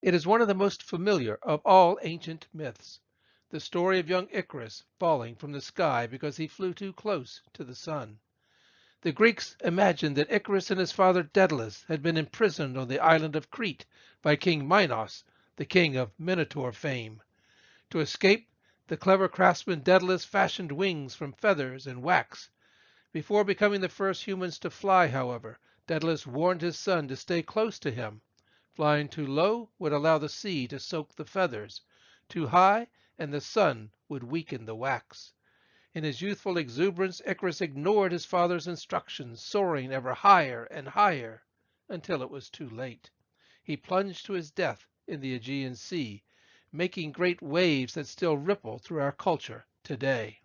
It is one of the most familiar of all ancient myths, the story of young Icarus falling from the sky because he flew too close to the sun. The Greeks imagined that Icarus and his father Daedalus had been imprisoned on the island of Crete by King Minos, the king of Minotaur fame. To escape, the clever craftsman Daedalus fashioned wings from feathers and wax. Before becoming the first humans to fly, however, Daedalus warned his son to stay close to him. Flying too low would allow the sea to soak the feathers. Too high, and the sun would weaken the wax. In his youthful exuberance, Icarus ignored his father's instructions, soaring ever higher and higher, until it was too late. He plunged to his death in the Aegean Sea, making great waves that still ripple through our culture today.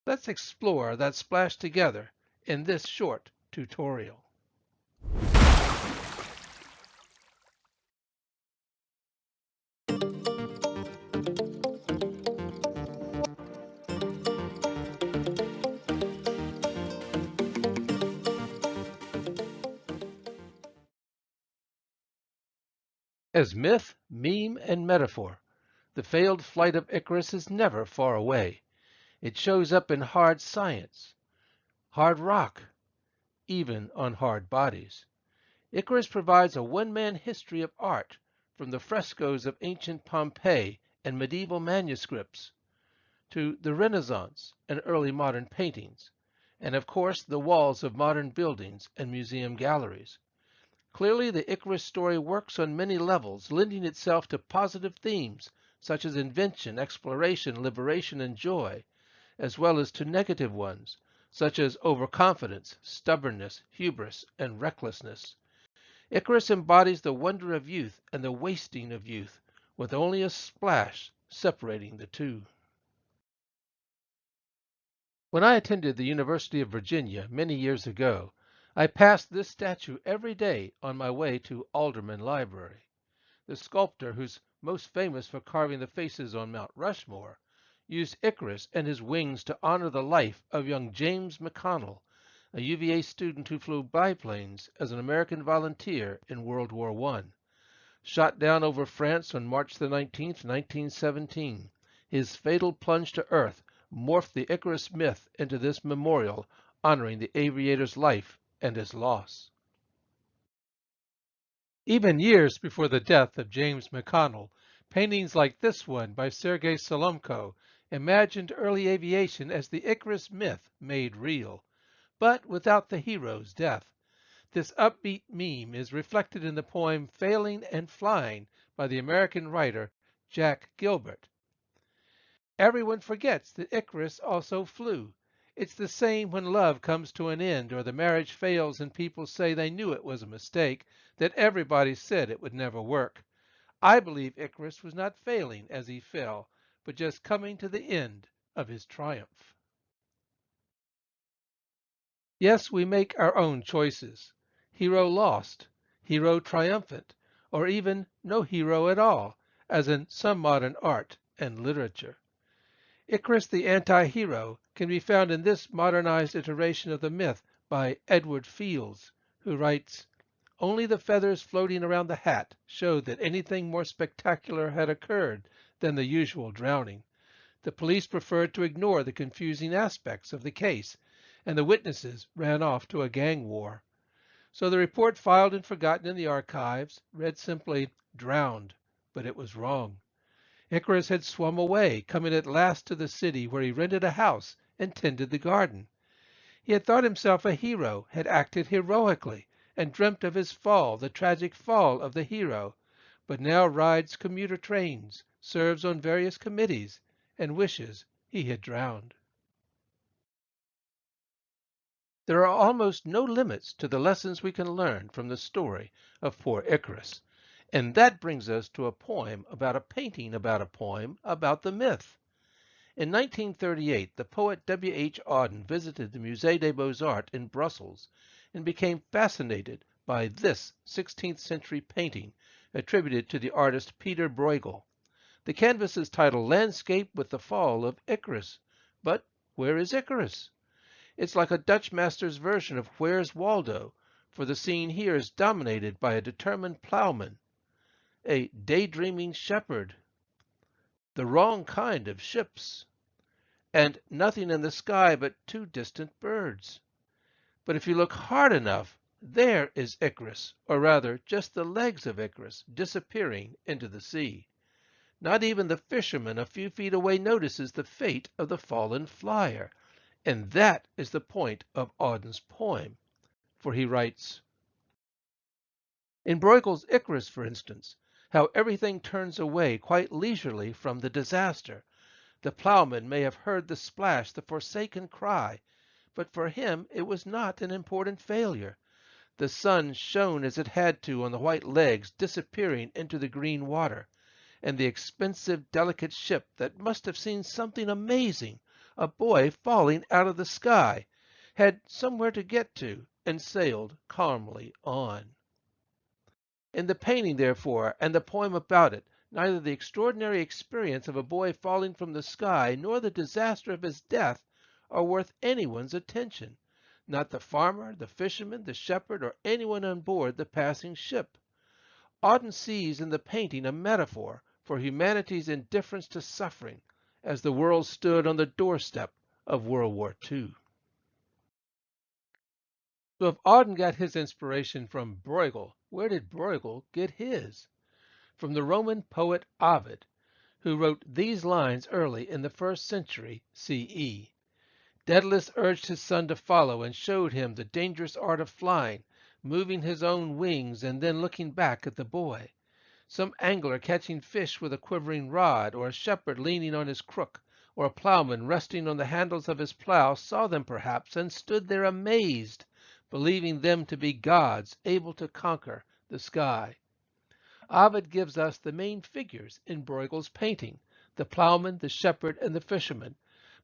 Let's explore that splash together in this short tutorial. As myth, meme, and metaphor, the failed flight of Icarus is never far away. It shows up in hard science, hard rock, even on hard bodies. Icarus provides a one-man history of art, from the frescoes of ancient Pompeii and medieval manuscripts to the Renaissance and early modern paintings, and of course the walls of modern buildings and museum galleries. Clearly, the Icarus story works on many levels, lending itself to positive themes such as invention, exploration, liberation, and joy, as well as to negative ones, such as overconfidence, stubbornness, hubris, and recklessness. Icarus embodies the wonder of youth and the wasting of youth, with only a splash separating the two. When I attended the University of Virginia many years ago, I passed this statue every day on my way to Alderman Library. The sculptor, who's most famous for carving the faces on Mount Rushmore, used Icarus and his wings to honor the life of young James McConnell, a UVA student who flew biplanes as an American volunteer in World War I. Shot down over France on March the 19th, 1917, his fatal plunge to Earth morphed the Icarus myth into this memorial honoring the aviator's life and his loss. Even years before the death of James McConnell, paintings like this one by Sergei Solomko imagined early aviation as the Icarus myth made real, but without the hero's death. This upbeat meme is reflected in the poem Failing and Flying by the American writer Jack Gilbert. Everyone forgets that Icarus also flew. It's the same when love comes to an end or the marriage fails and people say they knew it was a mistake, that everybody said it would never work. I believe Icarus was not failing as he fell, but just coming to the end of his triumph. Yes, we make our own choices. Hero lost, hero triumphant, or even no hero at all, as in some modern art and literature. Icarus the anti-hero can be found in this modernized iteration of the myth by Edward Fields, who writes, "Only the feathers floating around the hat showed that anything more spectacular had occurred than the usual drowning. The police preferred to ignore the confusing aspects of the case, and the witnesses ran off to a gang war. So the report filed and forgotten in the archives read simply, 'Drowned,' but it was wrong. Icarus had swum away, coming at last to the city where he rented a house and tended the garden. He had thought himself a hero, had acted heroically, and dreamt of his fall, the tragic fall of the hero, but now rides commuter trains, serves on various committees, and wishes he had drowned." There are almost no limits to the lessons we can learn from the story of poor Icarus. And that brings us to a poem about a painting about a poem about the myth. In 1938, the poet W. H. Auden visited the Musée des Beaux-Arts in Brussels and became fascinated by this 16th century painting attributed to the artist Peter Bruegel. The canvas is titled Landscape with the Fall of Icarus. But where is Icarus? It's like a Dutch master's version of Where's Waldo, for the scene here is dominated by a determined plowman. a daydreaming shepherd, the wrong kind of ships, and nothing in the sky but two distant birds. But if you look hard enough, there is Icarus, or rather just the legs of Icarus, disappearing into the sea. Not even the fisherman a few feet away notices the fate of the fallen flyer. And that is the point of Auden's poem, for he writes, in Bruegel's Icarus, for instance, how everything turns away quite leisurely from the disaster. The plowman may have heard the splash, the forsaken cry, but for him it was not an important failure. The sun shone as it had to on the white legs disappearing into the green water, and the expensive, delicate ship that must have seen something amazing, a boy falling out of the sky, had somewhere to get to and sailed calmly on. In the painting, therefore, and the poem about it, neither the extraordinary experience of a boy falling from the sky nor the disaster of his death are worth anyone's attention, not the farmer, the fisherman, the shepherd, or anyone on board the passing ship. Auden sees in the painting a metaphor for humanity's indifference to suffering as the world stood on the doorstep of World War II. So if Auden got his inspiration from Bruegel, where did Bruegel get his? From the Roman poet Ovid, who wrote these lines early in the 1st century CE. Daedalus urged his son to follow and showed him the dangerous art of flying, moving his own wings and then looking back at the boy. Some angler catching fish with a quivering rod, or a shepherd leaning on his crook, or a plowman resting on the handles of his plow saw them perhaps and stood there amazed, believing them to be gods able to conquer the sky. Ovid gives us the main figures in Bruegel's painting, the plowman, the shepherd, and the fisherman.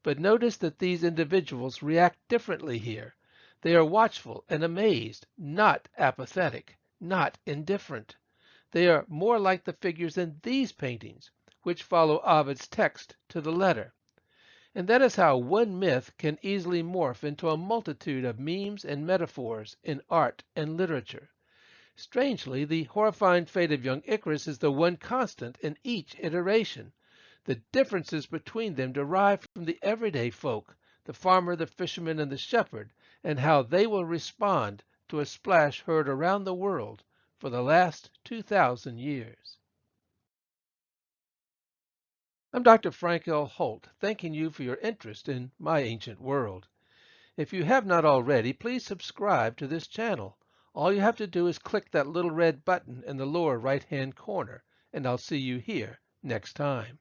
But notice that these individuals react differently here. They are watchful and amazed, not apathetic, not indifferent. They are more like the figures in these paintings, which follow Ovid's text to the letter. And that is how one myth can easily morph into a multitude of memes and metaphors in art and literature. Strangely, the horrifying fate of young Icarus is the one constant in each iteration. The differences between them derive from the everyday folk, the farmer, the fisherman, and the shepherd, and how they will respond to a splash heard around the world for the last 2,000 years. I'm Dr. Frank L. Holt, thanking you for your interest in my ancient world. If you have not already, please subscribe to this channel. All you have to do is click that little red button in the lower right-hand corner, and I'll see you here next time.